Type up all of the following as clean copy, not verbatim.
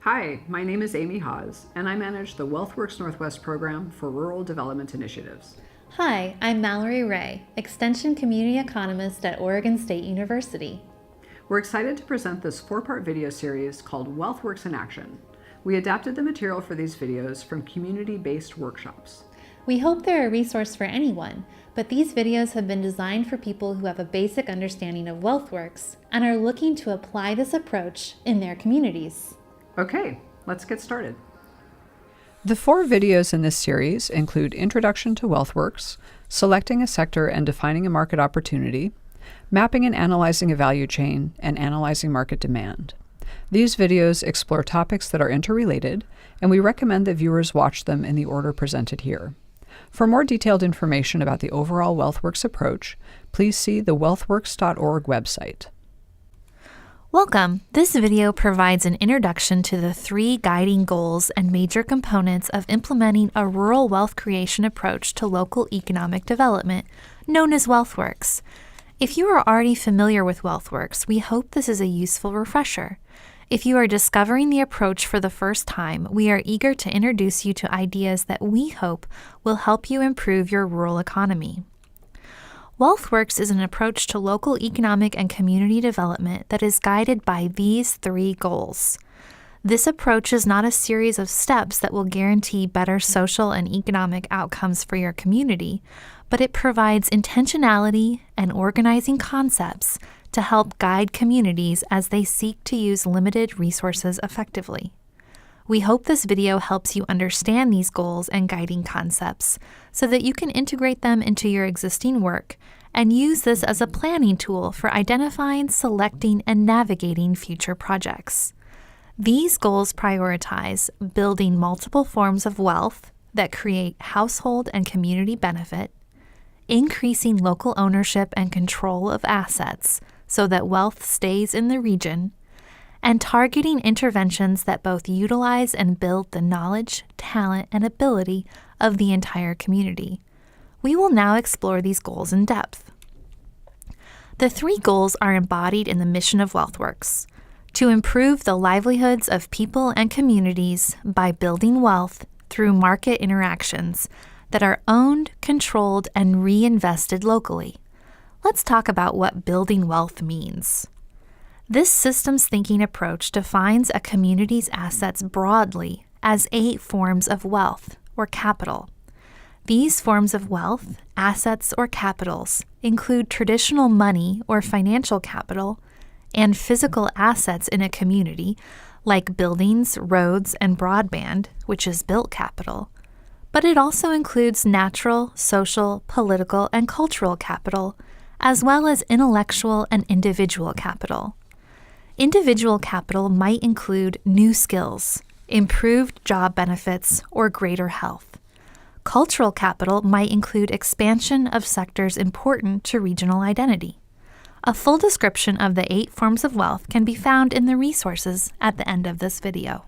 Hi, my name is Amy Hawes, and I manage the WealthWorks Northwest program for rural development initiatives. Hi, I'm Mallory Rahe, Extension Community Economist at Oregon State University. We're excited to present this 4-part video series called WealthWorks in Action. We adapted the material for these videos from community-based workshops. We hope they're a resource for anyone, but these videos have been designed for people who have a basic understanding of WealthWorks and are looking to apply this approach in their communities. Okay, let's get started. The 4 videos in this series include Introduction to WealthWorks, Selecting a Sector and Defining a Market Opportunity, Mapping and Analyzing a Value Chain, and Analyzing Market Demand. These videos explore topics that are interrelated, and we recommend that viewers watch them in the order presented here. For more detailed information about the overall WealthWorks approach, please see the wealthworks.org website. Welcome! This video provides an introduction to the 3 guiding goals and major components of implementing a rural wealth creation approach to local economic development, known as WealthWorks. If you are already familiar with WealthWorks, we hope this is a useful refresher. If you are discovering the approach for the first time, we are eager to introduce you to ideas that we hope will help you improve your rural economy. WealthWorks is an approach to local economic and community development that is guided by these 3 goals. This approach is not a series of steps that will guarantee better social and economic outcomes for your community, but it provides intentionality and organizing concepts to help guide communities as they seek to use limited resources effectively. We hope this video helps you understand these goals and guiding concepts so that you can integrate them into your existing work and use this as a planning tool for identifying, selecting, and navigating future projects. These goals prioritize building multiple forms of wealth that create household and community benefit, increasing local ownership and control of assets so that wealth stays in the region, and targeting interventions that both utilize and build the knowledge, talent, and ability of the entire community. We will now explore these goals in depth. The 3 goals are embodied in the mission of WealthWorks: to improve the livelihoods of people and communities by building wealth through market interactions that are owned, controlled, and reinvested locally. Let's talk about what building wealth means. This systems thinking approach defines a community's assets broadly as 8 forms of wealth, or capital. These forms of wealth, assets, or capitals include traditional money or financial capital and physical assets in a community, like buildings, roads, and broadband, which is built capital. But it also includes natural, social, political, and cultural capital, as well as intellectual and individual capital. Individual capital might include new skills, improved job benefits, or greater health. Cultural capital might include expansion of sectors important to regional identity. A full description of the 8 forms of wealth can be found in the resources at the end of this video.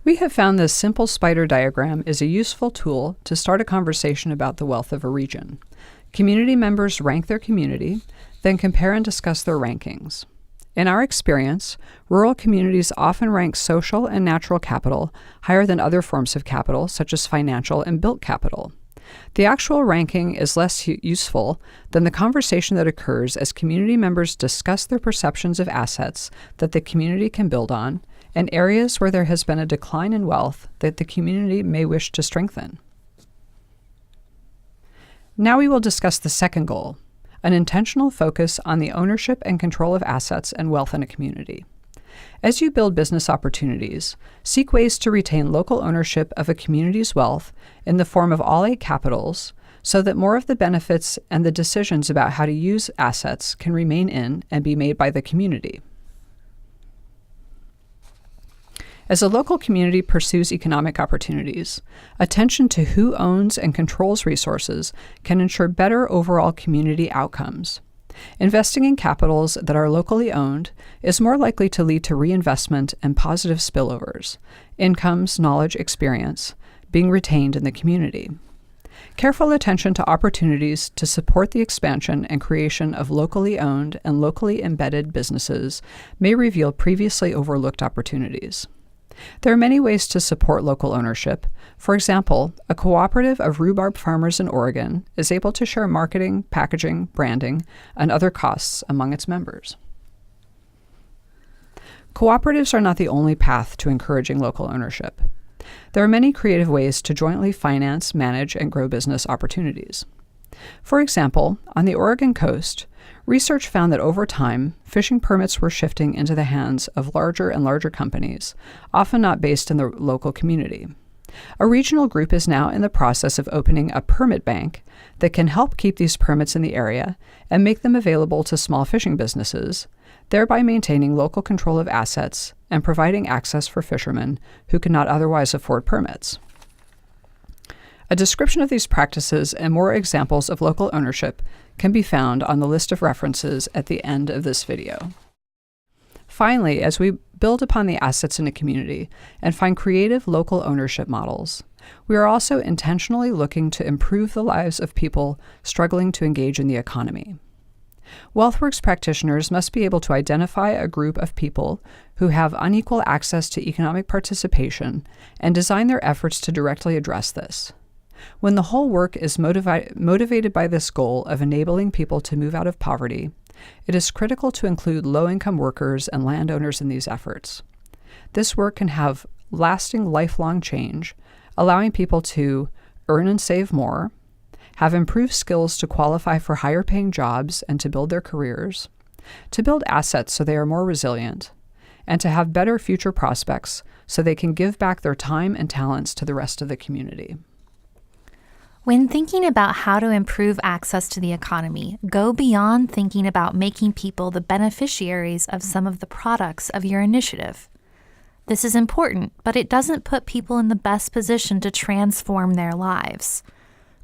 We have found this simple spider diagram is a useful tool to start a conversation about the wealth of a region. Community members rank their community, then compare and discuss their rankings. In our experience, rural communities often rank social and natural capital higher than other forms of capital, such as financial and built capital. The actual ranking is less useful than the conversation that occurs as community members discuss their perceptions of assets that the community can build on and areas where there has been a decline in wealth that the community may wish to strengthen. Now we will discuss the second goal, an intentional focus on the ownership and control of assets and wealth in a community. As you build business opportunities, seek ways to retain local ownership of a community's wealth in the form of all 8 capitals so that more of the benefits and the decisions about how to use assets can remain in and be made by the community. As a local community pursues economic opportunities, attention to who owns and controls resources can ensure better overall community outcomes. Investing in capitals that are locally owned is more likely to lead to reinvestment and positive spillovers, incomes, knowledge, experience, being retained in the community. Careful attention to opportunities to support the expansion and creation of locally owned and locally embedded businesses may reveal previously overlooked opportunities. There are many ways to support local ownership. For example, a cooperative of rhubarb farmers in Oregon is able to share marketing, packaging, branding, and other costs among its members. Cooperatives are not the only path to encouraging local ownership. There are many creative ways to jointly finance, manage, and grow business opportunities. For example, on the Oregon coast, research found that over time, fishing permits were shifting into the hands of larger and larger companies, often not based in the local community. A regional group is now in the process of opening a permit bank that can help keep these permits in the area and make them available to small fishing businesses, thereby maintaining local control of assets and providing access for fishermen who cannot otherwise afford permits. A description of these practices and more examples of local ownership can be found on the list of references at the end of this video. Finally, as we build upon the assets in a community and find creative local ownership models, we are also intentionally looking to improve the lives of people struggling to engage in the economy. WealthWorks practitioners must be able to identify a group of people who have unequal access to economic participation and design their efforts to directly address this. When the whole work is motivated by this goal of enabling people to move out of poverty, it is critical to include low-income workers and landowners in these efforts. This work can have lasting, lifelong change, allowing people to earn and save more, have improved skills to qualify for higher-paying jobs and to build their careers, to build assets so they are more resilient, and to have better future prospects so they can give back their time and talents to the rest of the community. When thinking about how to improve access to the economy, go beyond thinking about making people the beneficiaries of some of the products of your initiative. This is important, but it doesn't put people in the best position to transform their lives.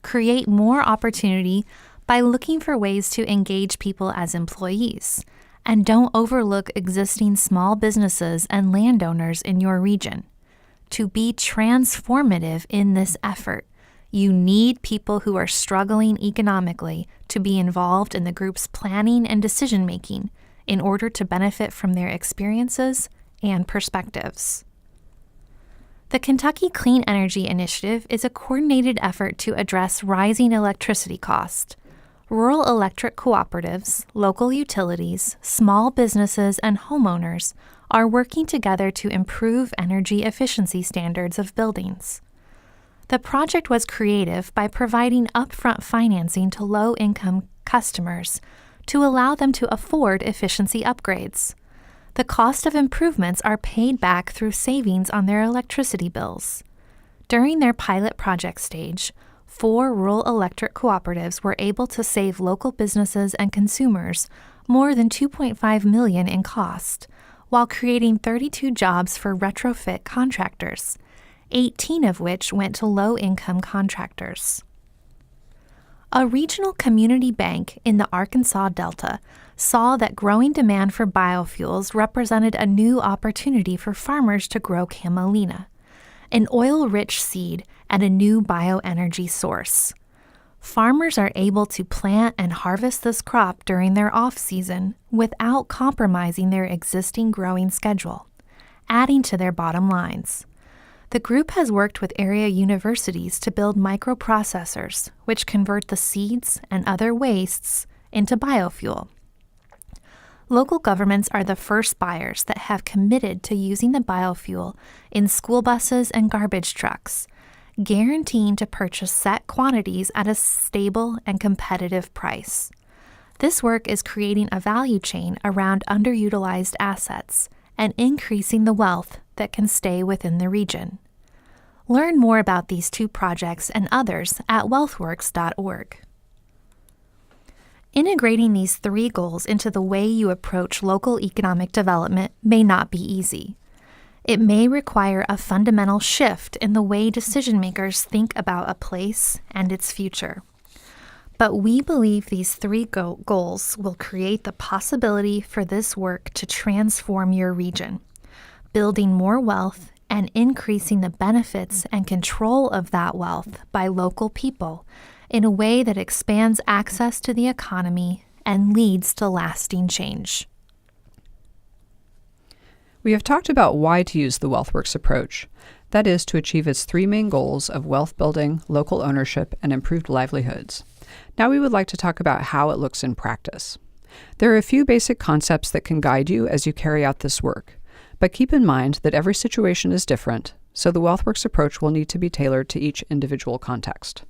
Create more opportunity by looking for ways to engage people as employees, and don't overlook existing small businesses and landowners in your region. To be transformative in this effort, you need people who are struggling economically to be involved in the group's planning and decision-making in order to benefit from their experiences and perspectives. The Kentucky Clean Energy Initiative is a coordinated effort to address rising electricity costs. Rural electric cooperatives, local utilities, small businesses, and homeowners are working together to improve energy efficiency standards of buildings. The project was creative by providing upfront financing to low-income customers to allow them to afford efficiency upgrades. The cost of improvements are paid back through savings on their electricity bills. During their pilot project stage, 4 rural electric cooperatives were able to save local businesses and consumers more than $2.5 million in cost, while creating 32 jobs for retrofit contractors, 18 of which went to low-income contractors. A regional community bank in the Arkansas Delta saw that growing demand for biofuels represented a new opportunity for farmers to grow Camelina, an oil-rich seed and a new bioenergy source. Farmers are able to plant and harvest this crop during their off-season without compromising their existing growing schedule, adding to their bottom lines. The group has worked with area universities to build microprocessors, which convert the seeds and other wastes into biofuel. Local governments are the first buyers that have committed to using the biofuel in school buses and garbage trucks, guaranteeing to purchase set quantities at a stable and competitive price. This work is creating a value chain around underutilized assets and increasing the wealth that can stay within the region. Learn more about these 2 projects and others at wealthworks.org. Integrating these 3 goals into the way you approach local economic development may not be easy. It may require a fundamental shift in the way decision-makers think about a place and its future. But we believe these 3 goals will create the possibility for this work to transform your region, building more wealth and increasing the benefits and control of that wealth by local people in a way that expands access to the economy and leads to lasting change. We have talked about why to use the WealthWorks approach, that is, to achieve its three main goals of wealth building, local ownership, and improved livelihoods. Now we would like to talk about how it looks in practice. There are a few basic concepts that can guide you as you carry out this work, but keep in mind that every situation is different, so the WealthWorks approach will need to be tailored to each individual context.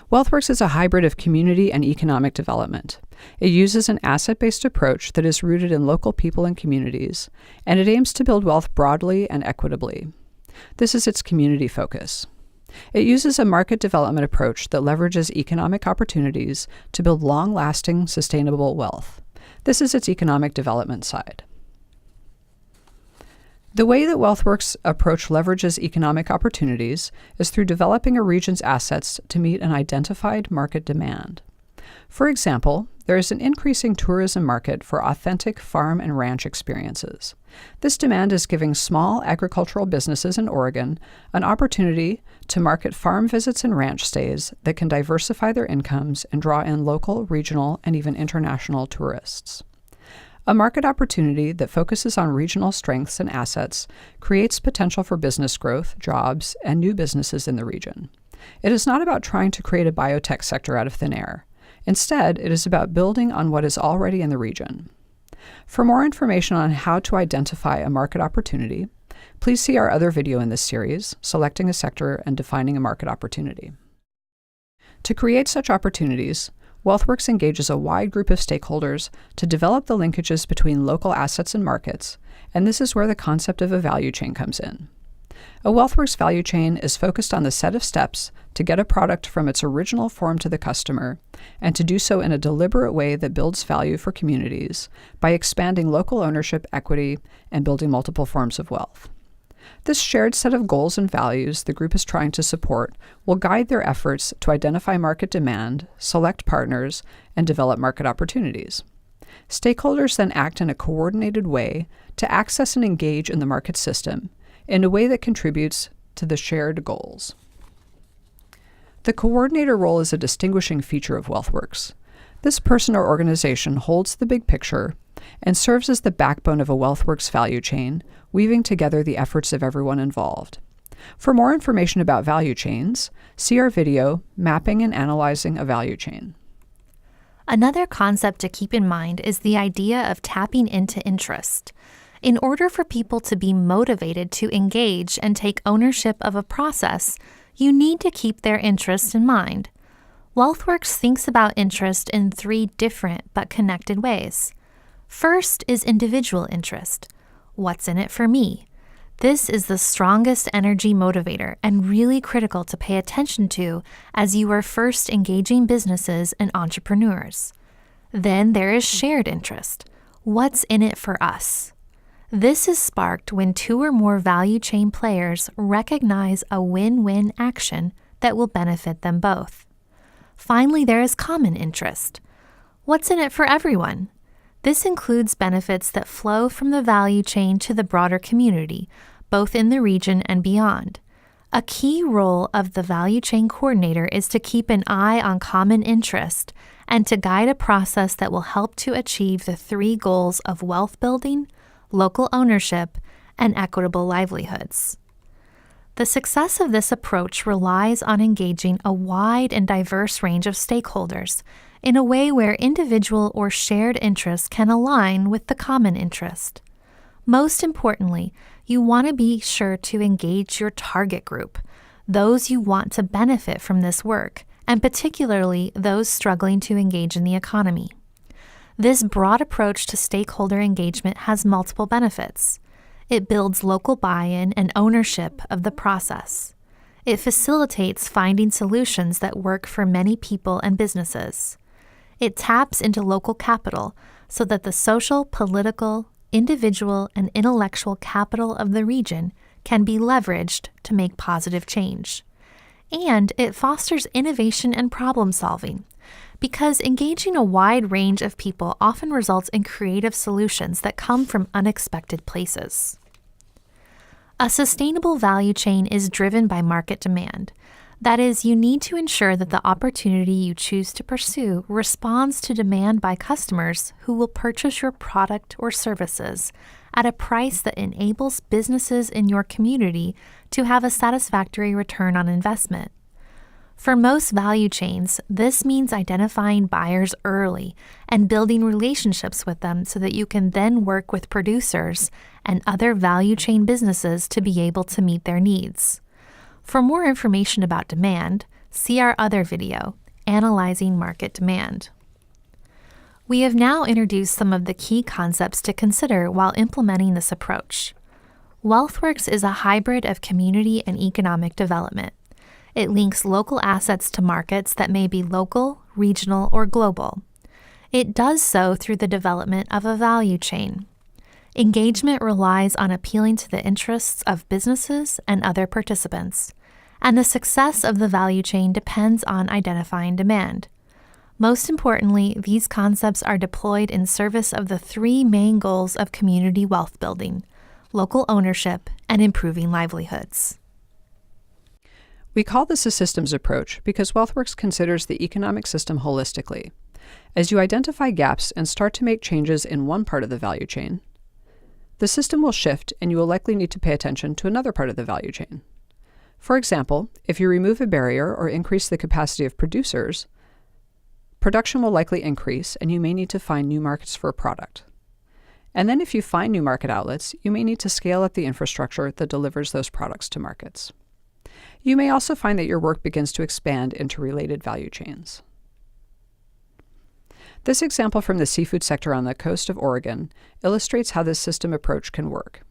WealthWorks is a hybrid of community and economic development. It uses an asset-based approach that is rooted in local people and communities, and it aims to build wealth broadly and equitably. This is its community focus. It uses a market development approach that leverages economic opportunities to build long-lasting, sustainable wealth. This is its economic development side. The way that WealthWorks approach leverages economic opportunities is through developing a region's assets to meet an identified market demand. For example, there is an increasing tourism market for authentic farm and ranch experiences. This demand is giving small agricultural businesses in Oregon an opportunity to market farm visits and ranch stays that can diversify their incomes and draw in local, regional, and even international tourists. A market opportunity that focuses on regional strengths and assets creates potential for business growth, jobs, and new businesses in the region. It is not about trying to create a biotech sector out of thin air. Instead, it is about building on what is already in the region. For more information on how to identify a market opportunity, please see our other video in this series, Selecting a Sector and Defining a Market Opportunity. To create such opportunities, WealthWorks engages a wide group of stakeholders to develop the linkages between local assets and markets, and this is where the concept of a value chain comes in. A WealthWorks value chain is focused on the set of steps to get a product from its original form to the customer, and to do so in a deliberate way that builds value for communities by expanding local ownership, equity, and building multiple forms of wealth. This shared set of goals and values the group is trying to support will guide their efforts to identify market demand, select partners, and develop market opportunities. Stakeholders then act in a coordinated way to access and engage in the market system in a way that contributes to the shared goals. The coordinator role is a distinguishing feature of WealthWorks. This person or organization holds the big picture and serves as the backbone of a WealthWorks value chain, weaving together the efforts of everyone involved. For more information about value chains, see our video, Mapping and Analyzing a Value Chain. Another concept to keep in mind is the idea of tapping into interest. In order for people to be motivated to engage and take ownership of a process, you need to keep their interest in mind. WealthWorks thinks about interest in three different but connected ways. First is individual interest. What's in it for me? This is the strongest energy motivator and really critical to pay attention to as you are first engaging businesses and entrepreneurs. Then there is shared interest. What's in it for us? This is sparked when two or more value chain players recognize a win-win action that will benefit them both. Finally, there is common interest. What's in it for everyone? This includes benefits that flow from the value chain to the broader community, both in the region and beyond. A key role of the value chain coordinator is to keep an eye on common interest and to guide a process that will help to achieve the three goals of wealth building, local ownership, and equitable livelihoods. The success of this approach relies on engaging a wide and diverse range of stakeholders in a way where individual or shared interests can align with the common interest. Most importantly, you want to be sure to engage your target group, those you want to benefit from this work, and particularly those struggling to engage in the economy. This broad approach to stakeholder engagement has multiple benefits. It builds local buy-in and ownership of the process. It facilitates finding solutions that work for many people and businesses. It taps into local capital so that the social, political, individual, and intellectual capital of the region can be leveraged to make positive change. And it fosters innovation and problem solving, because engaging a wide range of people often results in creative solutions that come from unexpected places. A sustainable value chain is driven by market demand. That is, you need to ensure that the opportunity you choose to pursue responds to demand by customers who will purchase your product or services at a price that enables businesses in your community to have a satisfactory return on investment. For most value chains, this means identifying buyers early and building relationships with them so that you can then work with producers and other value chain businesses to be able to meet their needs. For more information about demand, see our other video, Analyzing Market Demand. We have now introduced some of the key concepts to consider while implementing this approach. WealthWorks is a hybrid of community and economic development. It links local assets to markets that may be local, regional, or global. It does so through the development of a value chain. Engagement relies on appealing to the interests of businesses and other participants, and the success of the value chain depends on identifying demand. Most importantly, these concepts are deployed in service of the three main goals of community wealth building: local ownership and improving livelihoods. We call this a systems approach because WealthWorks considers the economic system holistically. As you identify gaps and start to make changes in one part of the value chain, the system will shift and you will likely need to pay attention to another part of the value chain. For example, if you remove a barrier or increase the capacity of producers, production will likely increase and you may need to find new markets for a product. And then if you find new market outlets, you may need to scale up the infrastructure that delivers those products to markets. You may also find that your work begins to expand into related value chains. This example from the seafood sector on the coast of Oregon illustrates how this system approach can work.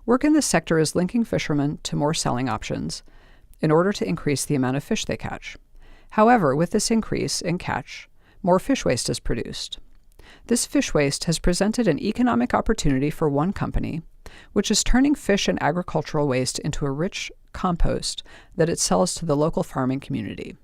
Work in this sector is linking fishermen to more selling options in order to increase the amount of fish they catch. However, with this increase in catch, more fish waste is produced. This fish waste has presented an economic opportunity for one company, which is turning fish and agricultural waste into a rich compost that it sells to the local farming community.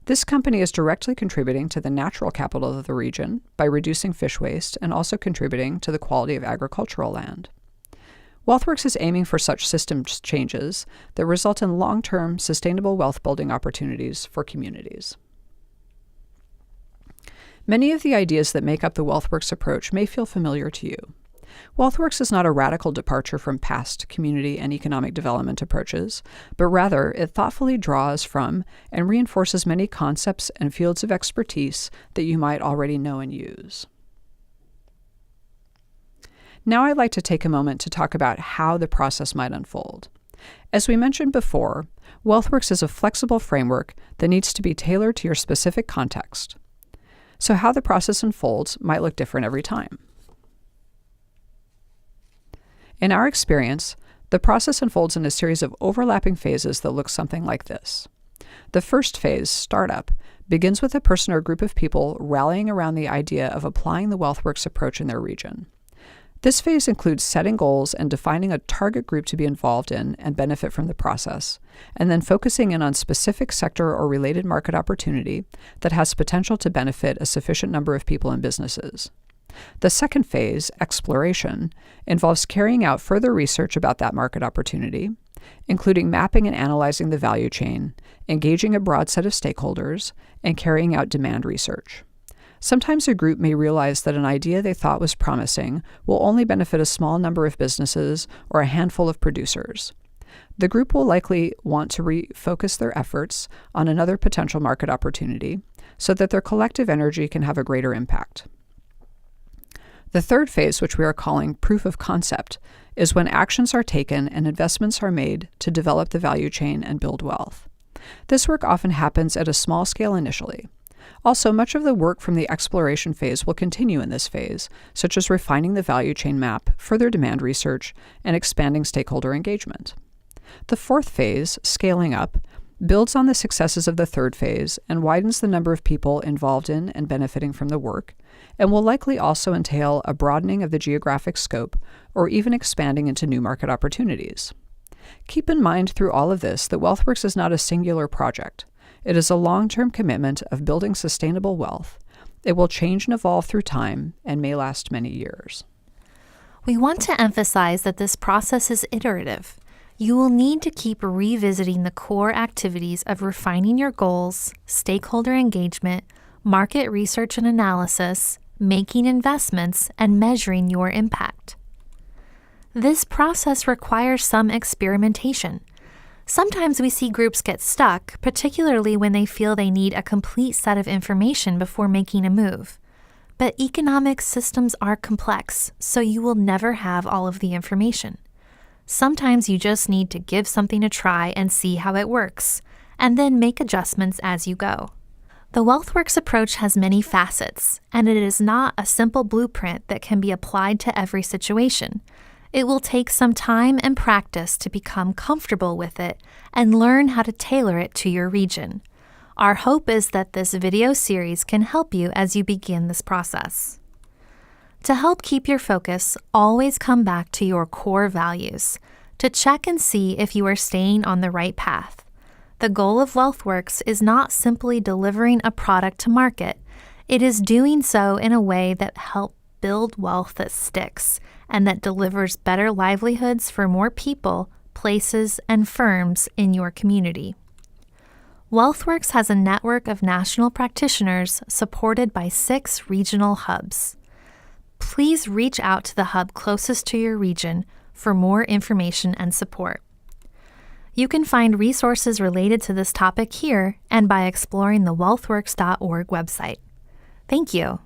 This company is directly contributing to the natural capital of the region by reducing fish waste and also contributing to the quality of agricultural land. WealthWorks is aiming for such systems changes that result in long-term sustainable wealth building opportunities for communities. Many of the ideas that make up the WealthWorks approach may feel familiar to you. WealthWorks is not a radical departure from past community and economic development approaches, but rather it thoughtfully draws from and reinforces many concepts and fields of expertise that you might already know and use. Now I'd like to take a moment to talk about how the process might unfold. As we mentioned before, WealthWorks is a flexible framework that needs to be tailored to your specific context. So how the process unfolds might look different every time. In our experience, the process unfolds in a series of overlapping phases that look something like this. The first phase, startup, begins with a person or group of people rallying around the idea of applying the WealthWorks approach in their region. This phase includes setting goals and defining a target group to be involved in and benefit from the process, and then focusing in on specific sector or related market opportunity that has potential to benefit a sufficient number of people and businesses. The second phase, exploration, involves carrying out further research about that market opportunity, including mapping and analyzing the value chain, engaging a broad set of stakeholders, and carrying out demand research. Sometimes a group may realize that an idea they thought was promising will only benefit a small number of businesses or a handful of producers. The group will likely want to refocus their efforts on another potential market opportunity so that their collective energy can have a greater impact. The third phase, which we are calling proof of concept, is when actions are taken and investments are made to develop the value chain and build wealth. This work often happens at a small scale initially. Also, much of the work from the exploration phase will continue in this phase, such as refining the value chain map, further demand research, and expanding stakeholder engagement. The fourth phase, scaling up, builds on the successes of the third phase and widens the number of people involved in and benefiting from the work, and will likely also entail a broadening of the geographic scope or even expanding into new market opportunities. Keep in mind through all of this that WealthWorks is not a singular project. It is a long-term commitment of building sustainable wealth. It will change and evolve through time and may last many years. We want to emphasize that this process is iterative. You will need to keep revisiting the core activities of refining your goals, stakeholder engagement, market research and analysis, making investments, and measuring your impact. This process requires some experimentation. Sometimes we see groups get stuck, particularly when they feel they need a complete set of information before making a move. But economic systems are complex, so you will never have all of the information. Sometimes you just need to give something a try and see how it works, and then make adjustments as you go. The WealthWorks approach has many facets, and it is not a simple blueprint that can be applied to every situation. It will take some time and practice to become comfortable with it and learn how to tailor it to your region. Our hope is that this video series can help you as you begin this process. To help keep your focus, always come back to your core values to check and see if you are staying on the right path. The goal of WealthWorks is not simply delivering a product to market. It is doing so in a way that helps build wealth that sticks and that delivers better livelihoods for more people, places, and firms in your community. WealthWorks has a network of national practitioners supported by 6 regional hubs. Please reach out to the hub closest to your region for more information and support. You can find resources related to this topic here and by exploring the wealthworks.org website. Thank you.